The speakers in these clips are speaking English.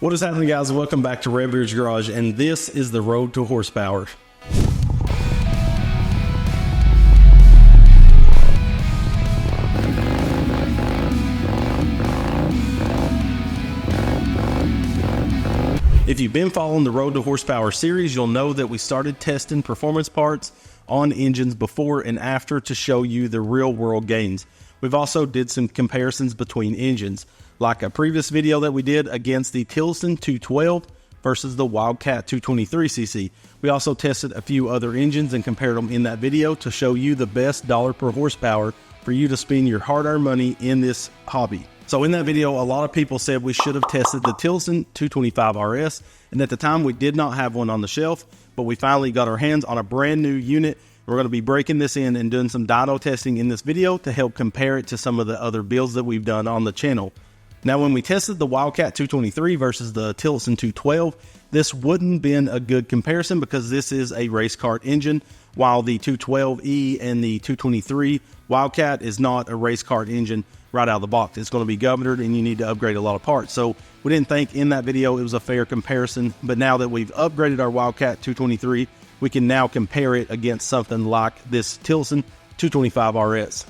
What is happening, guys? Welcome back to Redbeard's Garage, and this is the road to horsepower. If you've been following the Road to Horsepower series, you'll know that we started testing performance parts on engines before and after to show you the real world gains. We've also did some comparisons between engines, like a previous video that we did against the Tillotson 212 versus the Wildcat 223cc. We also tested a few other engines and compared them in that video to show you the best dollar per horsepower for you to spend your hard-earned money in this hobby. So in that video, a lot of people said we should have tested the Tillotson 225RS, and at the time we did not have one on the shelf, but we finally got our hands on a brand new unit. We're going to be breaking this in and doing some dyno testing in this video to help compare it to some of the other builds that we've done on the channel. Now, when we tested the Wildcat 223 versus the Tillotson 212, this wouldn't been a good comparison because this is a race kart engine, while the 212E and the 223 Wildcat is not a race kart engine right out of the box. It's going to be governed and you need to upgrade a lot of parts. So we didn't think in that video it was a fair comparison, but now that we've upgraded our Wildcat 223, we can now compare it against something like this Tillotson 225RS.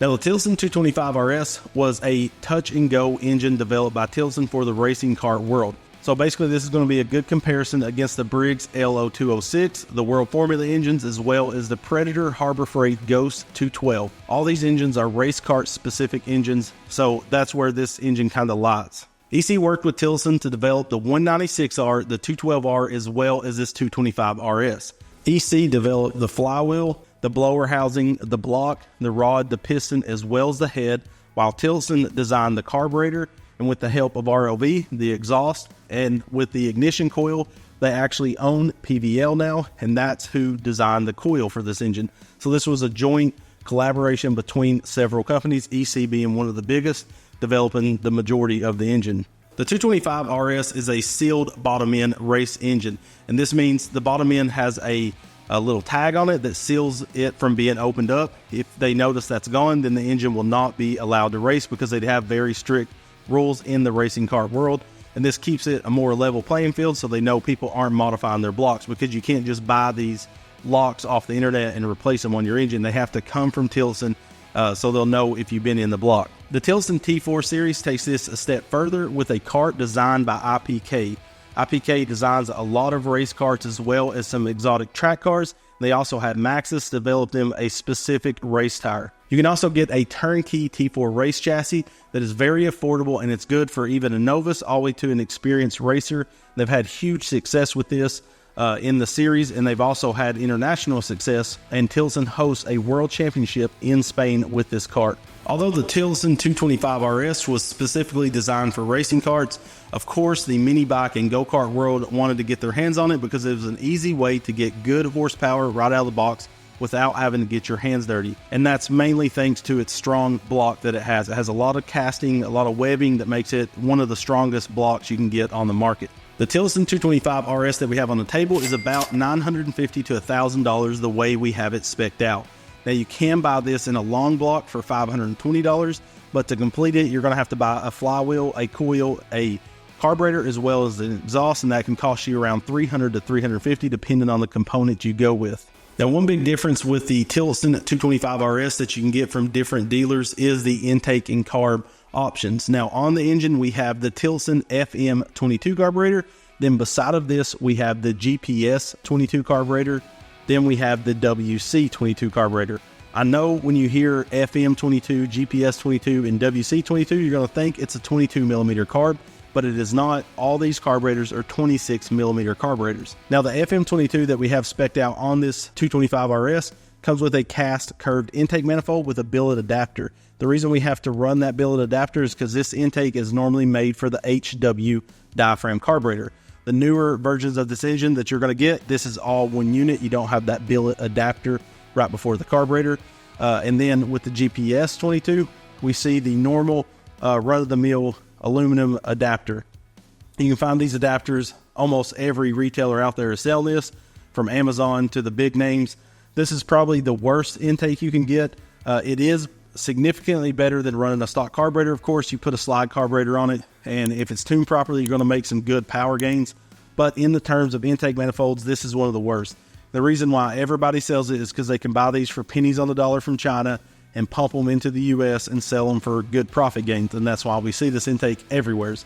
Now, the Tillotson 225RS was a touch-and-go engine developed by Tillotson for the racing kart world. So basically, this is going to be a good comparison against the Briggs LO206, the World Formula engines, as well as the Predator Harbor Freight Ghost 212. All these engines are race kart-specific engines, so that's where this engine kind of lies. EC worked with Tillotson to develop the 196R, the 212R, as well as this 225RS. EC developed the flywheel, the blower housing, the block, the rod, the piston, as well as the head, while Tillotson designed the carburetor, and with the help of RLV, the exhaust, and with the ignition coil, they actually own PVL now, and that's who designed the coil for this engine. So this was a joint collaboration between several companies, EC being one of the biggest, developing the majority of the engine. The 225RS is a sealed bottom end race engine, and this means the bottom end has a little tag on it that seals it from being opened up. If they notice that's gone, then the engine will not be allowed to race because they'd have very strict rules in the racing car world, and this keeps it a more level playing field so they know people aren't modifying their blocks, because you can't just buy these locks off the internet and replace them on your engine. They have to come from Tillotson, so they'll know if you've been in the block. The Tillotson T4 series takes this a step further with a kart designed by IPK. IPK designs a lot of race karts as well as some exotic track cars. They also had Maxxis develop them a specific race tire. You can also get a turnkey T4 race chassis that is very affordable, and it's good for even a novice all the way to an experienced racer. They've had huge success with this in the series, and they've also had international success, and Tillotson hosts a world championship in Spain with this kart. Although the Tillotson 225RS was specifically designed for racing karts, of course the mini bike and go-kart world wanted to get their hands on it because it was an easy way to get good horsepower right out of the box without having to get your hands dirty. And that's mainly thanks to its strong block that it has. It has a lot of casting, a lot of webbing that makes it one of the strongest blocks you can get on the market. The Tillotson 225RS that we have on the table is about $950 to $1,000 the way we have it spec'd out. Now, you can buy this in a long block for $520, but to complete it, you're going to have to buy a flywheel, a coil, a carburetor, as well as an exhaust, and that can cost you around $300 to $350 depending on the component you go with. Now, one big difference with the Tillotson 225RS that you can get from different dealers is the intake and carb options. Now, on the engine, we have the Tillotson FM22 carburetor. Then beside of this, we have the GPS 22 carburetor. Then we have the WC22 carburetor. I know when you hear FM22, GPS22, and WC22, you're going to think it's a 22 millimeter carb, but it is not. All these carburetors are 26 millimeter carburetors. Now, the FM22 that we have spec'd out on this 225RS comes with a cast curved intake manifold with a billet adapter. The reason we have to run that billet adapter is because this intake is normally made for the HW diaphragm carburetor. The newer versions of this engine that you're going to get, this is all one unit. You don't have that billet adapter right before the carburetor. And then with the GPS 22, we see the normal run-of-the-mill aluminum adapter. You can find these adapters. Almost every retailer out there is selling this, from Amazon to the big names. This is probably the worst intake you can get. It is significantly better than running a stock carburetor. Of course, you put a slide carburetor on it, and if it's tuned properly, you're going to make some good power gains. But in the terms of intake manifolds, this is one of the worst. The reason why everybody sells it is because they can buy these for pennies on the dollar from China and pump them into the US and sell them for good profit gains, and that's why we see this intake everywhere.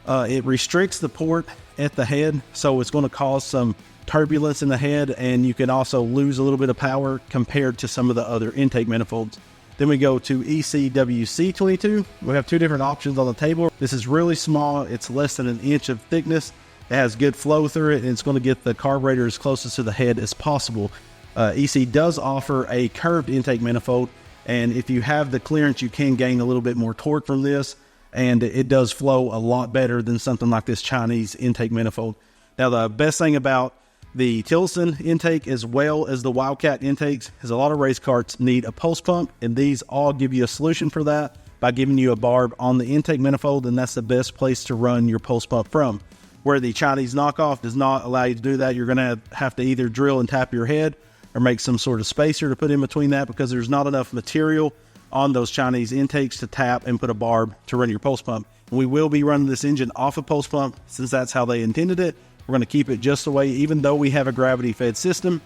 It restricts the port at the head, so it's going to cause some turbulence in the head, and you can also lose a little bit of power compared to some of the other intake manifolds. Then we go to ECWC22. We have two different options on the table. This is really small. It's less than an inch of thickness. It has good flow through it, and it's going to get the carburetor as closest to the head as possible. EC does offer a curved intake manifold, and if you have the clearance, you can gain a little bit more torque from this, and it does flow a lot better than something like this Chinese intake manifold. Now, the best thing about the Tillotson intake as well as the Wildcat intakes is a lot of race carts need a pulse pump, and these all give you a solution for that by giving you a barb on the intake manifold, and that's the best place to run your pulse pump from. Where the Chinese knockoff does not allow you to do that, you're going to have to either drill and tap your head or make some sort of spacer to put in between that, because there's not enough material on those Chinese intakes to tap and put a barb to run your pulse pump. And we will be running this engine off a pulse pump since that's how they intended it. We're going to keep it just the way, even though we have a gravity fed system,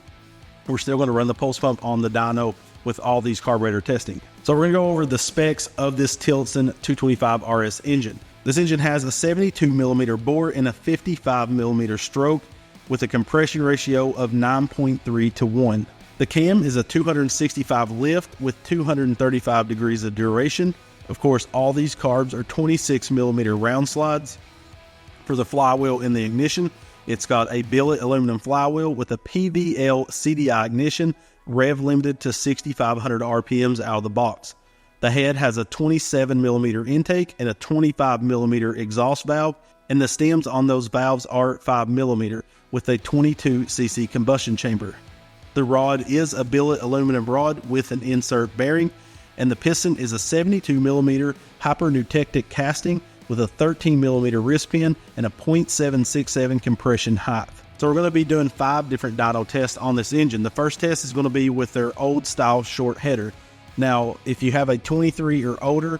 we're still going to run the pulse pump on the dyno with all these carburetor testing. So we're going to go over the specs of this Tillotson 225RS engine. This engine has a 72mm bore and a 55mm stroke with a compression ratio of 9.3 to 1. The cam is a 265 lift with 235 degrees of duration. Of course, all these carbs are 26mm round slides. For the flywheel in the ignition, it's got a billet aluminum flywheel with a PVL CDI ignition, rev limited to 6,500 RPMs out of the box. The head has a 27mm intake and a 25mm exhaust valve, and the stems on those valves are 5mm with a 22cc combustion chamber. The rod is a billet aluminum rod with an insert bearing, and the piston is a 72mm hyperneutectic casting with a 13mm wrist pin and a .767 compression height. So we're going to be doing 5 different dyno tests on this engine. The first test is going to be with their old style short header. Now, if you have a 23 or older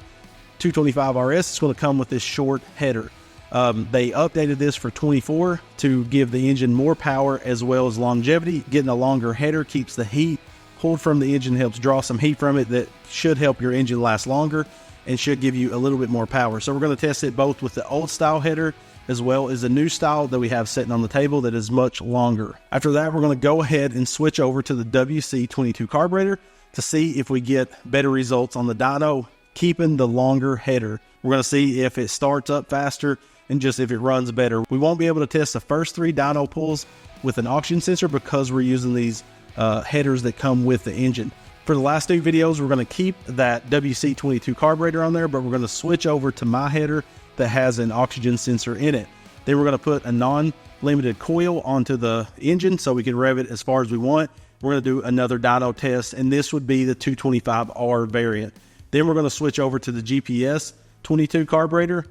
225RS, it's going to come with this short header. They updated this for 24 to give the engine more power as well as longevity. Getting a longer header keeps the heat pulled from the engine, helps draw some heat from it that should help your engine last longer and should give you a little bit more power. So we're going to test it both with the old style header as well as the new style that we have sitting on the table that is much longer. After that, we're going to go ahead and switch over to the WC22 carburetor to see if we get better results on the dyno, keeping the longer header. We're going to see if it starts up faster and just if it runs better. We won't be able to test the first 3 dyno pulls with an oxygen sensor because we're using these headers that come with the engine. For the last 2 videos, we're going to keep that WC22 carburetor on there, but we're going to switch over to my header that has an oxygen sensor in it. Then we're going to put a non-limited coil onto the engine so we can rev it as far as we want. We're going to do another dyno test, and this would be the 225R variant. Then we're going to switch over to the GPS 22 carburetor.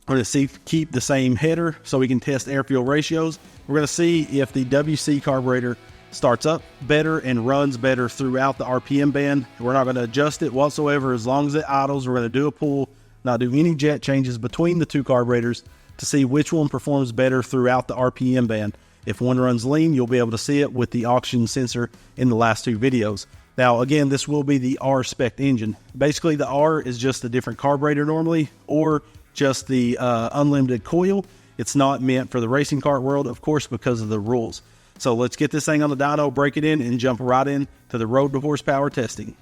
We're going to keep the same header so we can test air-fuel ratios. We're going to see if the WC carburetor starts up better and runs better throughout the RPM band. We're not going to adjust it whatsoever as long as it idles. We're going to do a pull, not do any jet changes between the 2 carburetors to see which one performs better throughout the RPM band. If one runs lean, you'll be able to see it with the oxygen sensor in the last 2 videos. Now, again, this will be the R spec engine. Basically, the R is just a different carburetor normally, or just the unlimited coil. It's not meant for the racing kart world, of course, because of the rules. So let's get this thing on the dyno, break it in, and jump right in to the road to horsepower testing.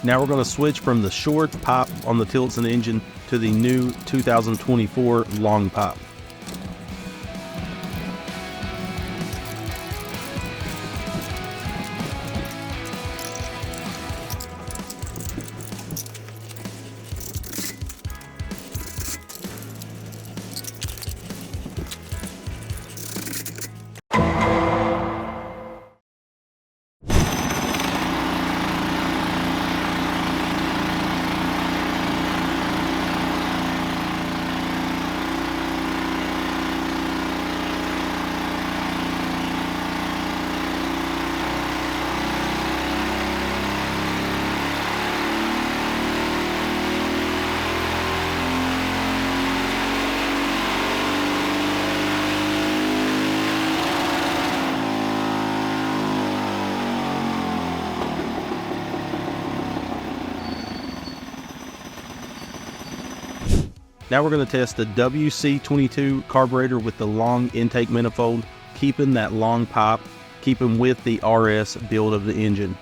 Now we're going to switch from the short pipe on the Tillotson engine to the new 2024 long pipe. Now we're going to test the WC22 carburetor with the long intake manifold, keeping that long pipe, keeping with the RS build of the engine.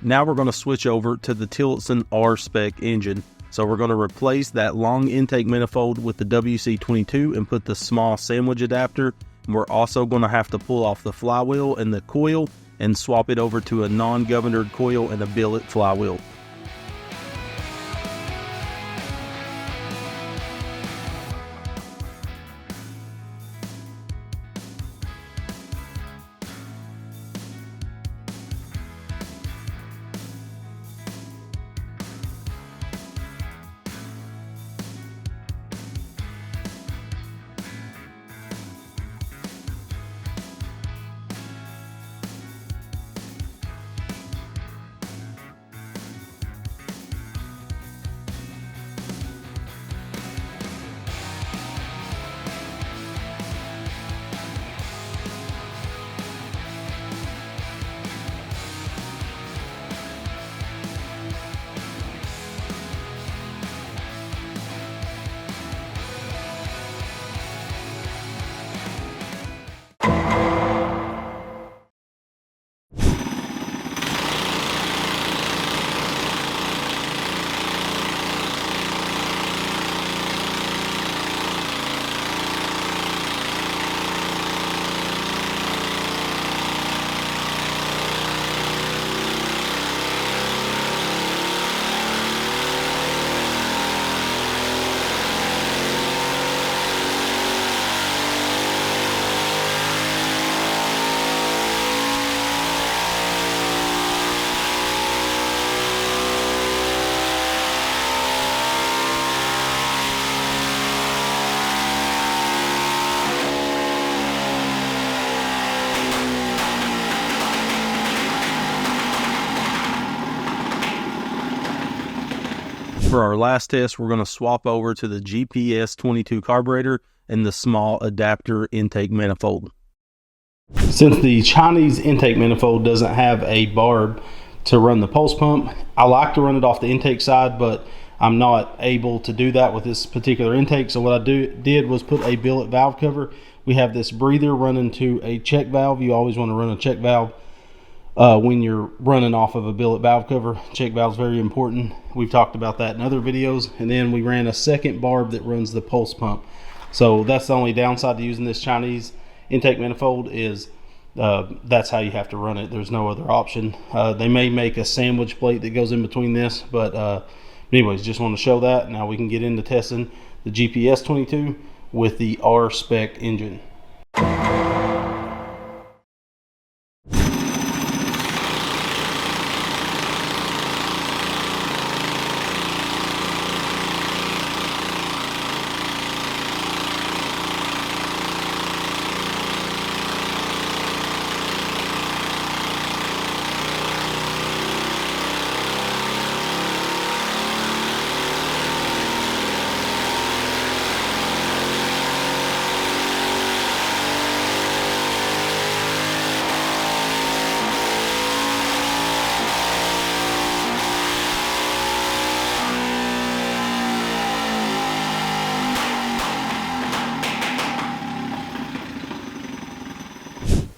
Now we're going to switch over to the Tillotson R spec engine. So we're going to replace that long intake manifold with the WC22 and put the small sandwich adapter. And we're also going to have to pull off the flywheel and the coil and swap it over to a non-governor coil and a billet flywheel. For our last test, we're going to swap over to the GPS22 carburetor and the small adapter intake manifold. Since the Chinese intake manifold doesn't have a barb to run the pulse pump, I like to run it off the intake side, but I'm not able to do that with this particular intake. So what I did was put a billet valve cover. We have this breather running to a check valve. You always want to run a check valve when you're running off of a billet valve cover. Check valve is very important. We've talked about that in other videos. And then we ran a second barb that runs the pulse pump. So that's the only downside to using this Chinese intake manifold is that's how you have to run it. There's no other option. They may make a sandwich plate that goes in between this, but anyways, just want to show that. Now we can get into testing the GPS22 with the R spec engine.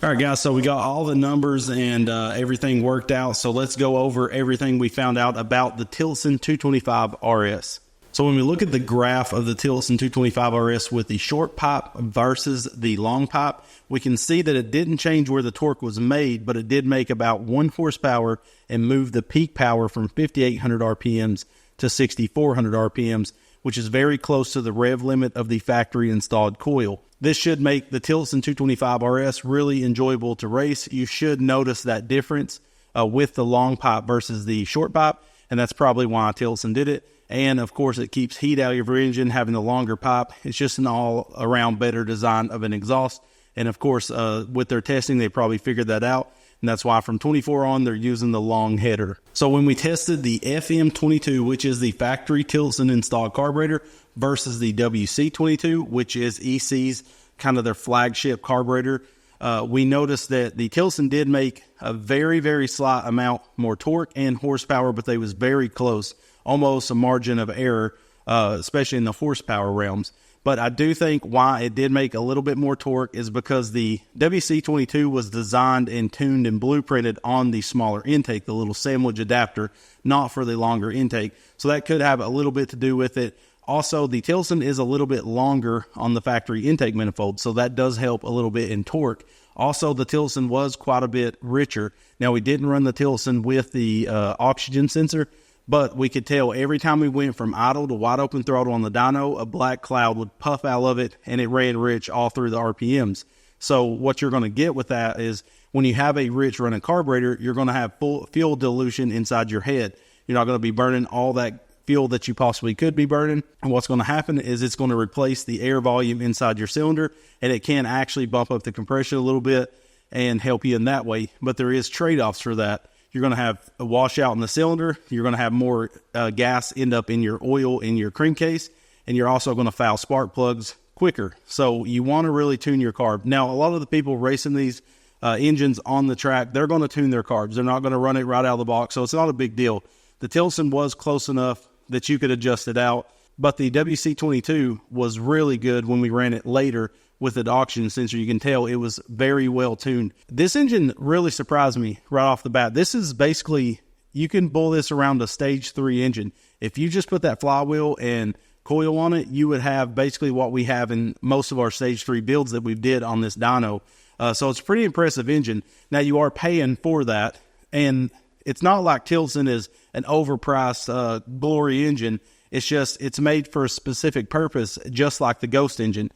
All right, guys, so we got all the numbers and everything worked out. So let's go over everything we found out about the Tillotson 225RS. So when we look at the graph of the Tillotson 225RS with the short pipe versus the long pipe, we can see that it didn't change where the torque was made, but it did make about 1 horsepower and move the peak power from 5,800 RPMs to 6,400 RPMs, which is very close to the rev limit of the factory installed coil. This should make the Tillotson 225RS really enjoyable to race. You should notice that difference with the long pipe versus the short pipe, and that's probably why Tillotson did it. And of course, it keeps heat out of your engine having the longer pipe. It's just an all-around better design of an exhaust. And of course, with their testing, they probably figured that out. And that's why from 24 on, they're using the long header. So when we tested the FM22, which is the factory Tillotson installed carburetor, versus the WC22, which is EC's kind of their flagship carburetor, we noticed that the Tillotson did make a very, very slight amount more torque and horsepower, but they was very close, almost a margin of error, especially in the horsepower realms. But I do think why it did make a little bit more torque is because the WC22 was designed and tuned and blueprinted on the smaller intake, the little sandwich adapter, not for the longer intake. So that could have a little bit to do with it. Also, the Tillotson is a little bit longer on the factory intake manifold, so that does help a little bit in torque. Also, the Tillotson was quite a bit richer. Now, we didn't run the Tillotson with the oxygen sensor, but we could tell every time we went from idle to wide open throttle on the dyno, a black cloud would puff out of it, and it ran rich all through the RPMs. So what you're going to get with that is when you have a rich running carburetor, you're going to have full fuel dilution inside your head. You're not going to be burning all that fuel that you possibly could be burning. And what's going to happen is it's going to replace the air volume inside your cylinder, and it can actually bump up the compression a little bit and help you in that way. But there is trade-offs for that. You're going to have a washout in the cylinder. You're going to have more gas end up in your oil in your crankcase, and you're also going to foul spark plugs quicker. So you want to really tune your carb. Now, a lot of the people racing these engines on the track, they're going to tune their carbs. They're not going to run it right out of the box, so it's not a big deal. The Tillotson was close enough that you could adjust it out, but the WC22 was really good when we ran it later with the oxygen sensor. You can tell it was very well tuned. This engine really surprised me right off the bat. This is basically, you can bull this around a stage 3 engine. If you just put that flywheel and coil on it, you would have basically what we have in most of our stage 3 builds that we did on this dyno. So it's a pretty impressive engine. Now you are paying for that, and it's not like Tillotson is an overpriced glory engine. It's just, it's made for a specific purpose, just like the Ghost engine.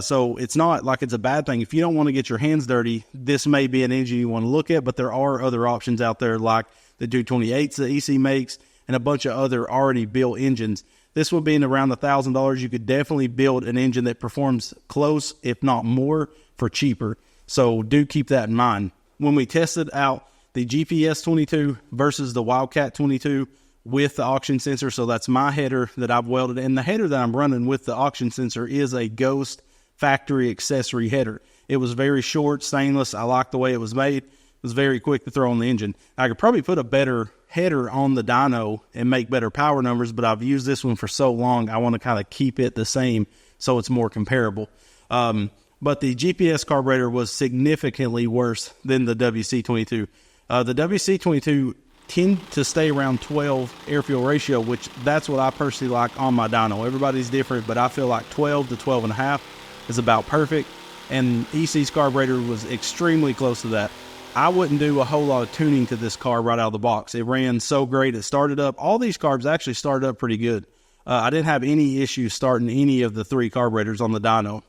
So it's not like it's a bad thing. If you don't want to get your hands dirty, this may be an engine you want to look at, but there are other options out there like the 228s that EC makes and a bunch of other already built engines. This one being around $1,000, you could definitely build an engine that performs close, if not more, for cheaper. So do keep that in mind. When we tested out the GPS 22 versus the Wildcat 22 with the oxygen sensor, so that's my header that I've welded, and the header that I'm running with the oxygen sensor is a Ghost factory accessory header. It was very short, stainless. I like the way it was made. It was very quick to throw on the engine. I could probably put a better header on the dyno and make better power numbers, but I've used this one for so long, I want to kind of keep it the same so it's more comparable. But the GPS carburetor was significantly worse than the WC22. The WC22 tend to stay around 12 air-fuel ratio, which that's what I personally like on my dyno. Everybody's different, but I feel like 12 to 12.5 is about perfect, and EC's carburetor was extremely close to that. I wouldn't do a whole lot of tuning to this carb right out of the box. It ran so great. It started up. All these carbs actually started up pretty good. I didn't have any issues starting any of the 3 carburetors on the dyno.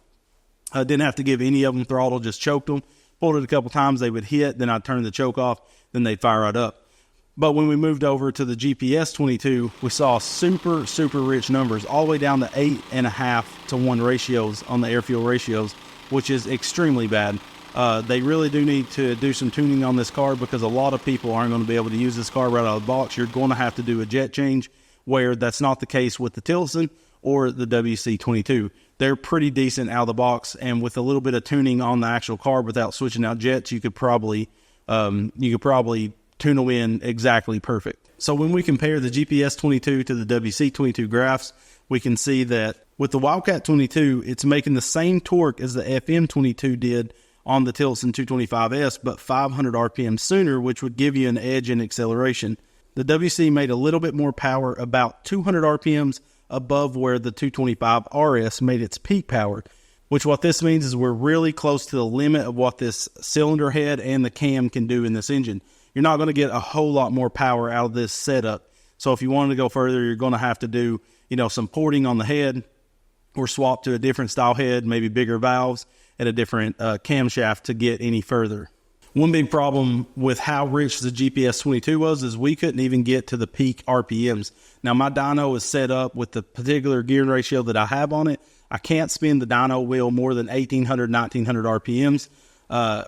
I didn't have to give any of them throttle, just choked them. Pulled it a couple times, they would hit, then I'd turn the choke off, then they'd fire right up. But when we moved over to the GPS 22, we saw super, super rich numbers, all the way down to 8.5 to 1 ratios on the air-fuel ratios, which is extremely bad. They really do need to do some tuning on this car because a lot of people aren't going to be able to use this car right out of the box. You're going to have to do a jet change, where that's not the case with the Tillotson or the WC22. They're pretty decent out of the box, and with a little bit of tuning on the actual carb without switching out jets, you could probably tune them in exactly perfect. So when we compare the GPS 22 to the WC 22 graphs, we can see that with the Wildcat 22, it's making the same torque as the FM 22 did on the Tillotson 225RS, but 500 RPM sooner, which would give you an edge in acceleration. The WC made a little bit more power, about 200 RPMs above where the 225RS made its peak power, which what this means is we're really close to the limit of what this cylinder head and the cam can do in this engine. You're not going to get a whole lot more power out of this setup. So if you wanted to go further, you're going to have to do, some porting on the head or swap to a different style head, maybe bigger valves and a different camshaft to get any further. One big problem with how rich the GPS 22 was is we couldn't even get to the peak RPMs. Now my dyno is set up with the particular gearing ratio that I have on it. I can't spin the dyno wheel more than 1800, 1900 RPMs,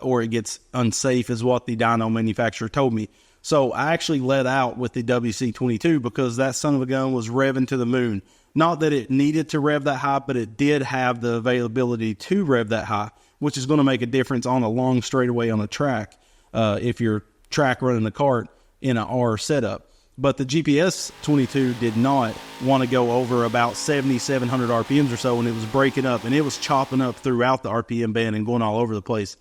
or it gets unsafe is what the dyno manufacturer told me. So I actually let out with the WC22 because that son of a gun was revving to the moon. Not that it needed to rev that high, but it did have the availability to rev that high, which is going to make a difference on a long straightaway on a track if you're track running the cart in an R setup. But the GPS 22 did not want to go over about 7,700 RPMs or so, and it was breaking up, and it was chopping up throughout the RPM band and going all over the place.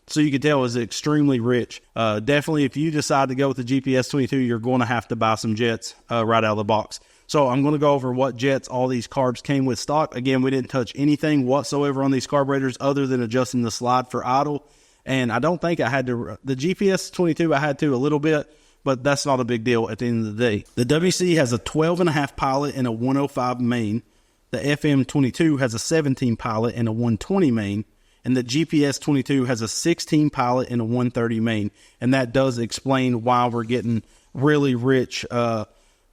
So you could tell it was extremely rich. Definitely, if you decide to go with the GPS 22, you're going to have to buy some jets right out of the box. So I'm going to go over what jets all these carbs came with stock. Again, we didn't touch anything whatsoever on these carburetors other than adjusting the slide for idle. And I don't think I had to, the GPS 22 I had to a little bit, but that's not a big deal at the end of the day. The WC has a 12.5 pilot and a 105 main. The FM22 has a 17 pilot and a 120 main. And the GPS 22 has a 16 pilot and a 130 main. And that does explain why we're getting really rich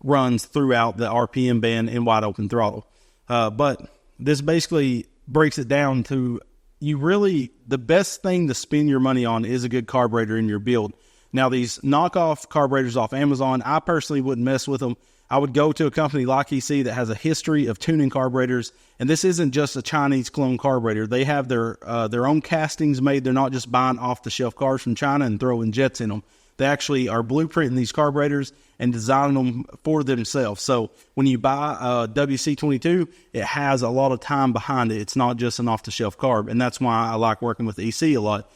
runs throughout the RPM band in wide open throttle. But this basically breaks it down to the best thing to spend your money on is a good carburetor in your build. Now, these knockoff carburetors off Amazon, I personally wouldn't mess with them. I would go to a company like EC that has a history of tuning carburetors, and this isn't just a Chinese clone carburetor. They have their own castings made. They're not just buying off-the-shelf cars from China and throwing jets in them. They actually are blueprinting these carburetors and designing them for themselves. So when you buy a WC22, it has a lot of time behind it. It's not just an off-the-shelf carb, and that's why I like working with EC a lot.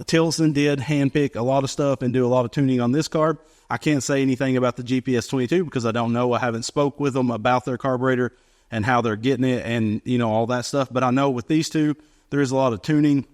Tillotson did handpick a lot of stuff and do a lot of tuning on this carb. I can't say anything about the GPS 22 because I don't know. I haven't spoke with them about their carburetor and how they're getting it and, all that stuff. But I know with these two, there is a lot of tuning,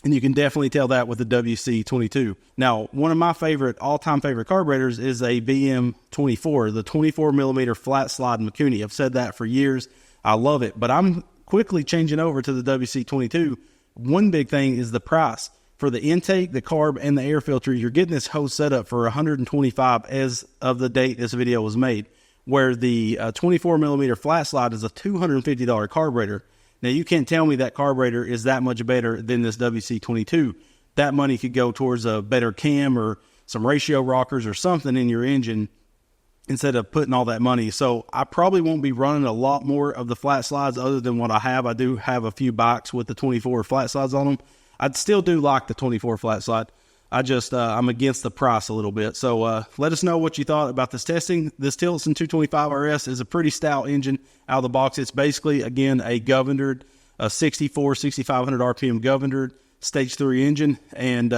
and you can definitely tell that with the WC 22. Now, one of my all-time favorite carburetors is a BM24, the 24 millimeter flat slide Mikuni. I've said that for years. I love it, but I'm quickly changing over to the WC 22. One big thing is the price. For the intake, the carb, and the air filter, you're getting this whole setup for $125 as of the date this video was made, where the 24 millimeter flat slide is a $250 carburetor. Now, you can't tell me that carburetor is that much better than this WC22. That money could go towards a better cam or some ratio rockers or something in your engine instead of putting all that money. So I probably won't be running a lot more of the flat slides other than what I have. I do have a few bikes with the 24 flat slides on them. I'd still do like the 24 flat slide. I'm against the price a little bit. So let us know what you thought about this testing. This Tillotson 225RS is a pretty stout engine out of the box. It's basically, again, a governed, 6,500 RPM governed stage 3 engine. And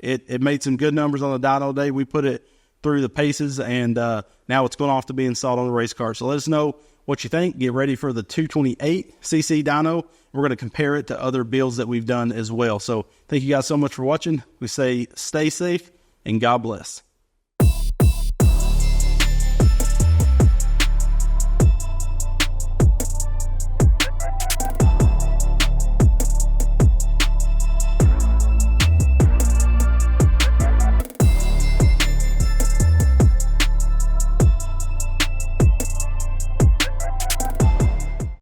it made some good numbers on the dyno day. We put it through the paces, and now it's going off to be installed on the race car. So let us know what you think. Get ready for the 228cc dyno. We're going to compare it to other builds that we've done as well. So thank you guys so much for watching. We say stay safe and God bless.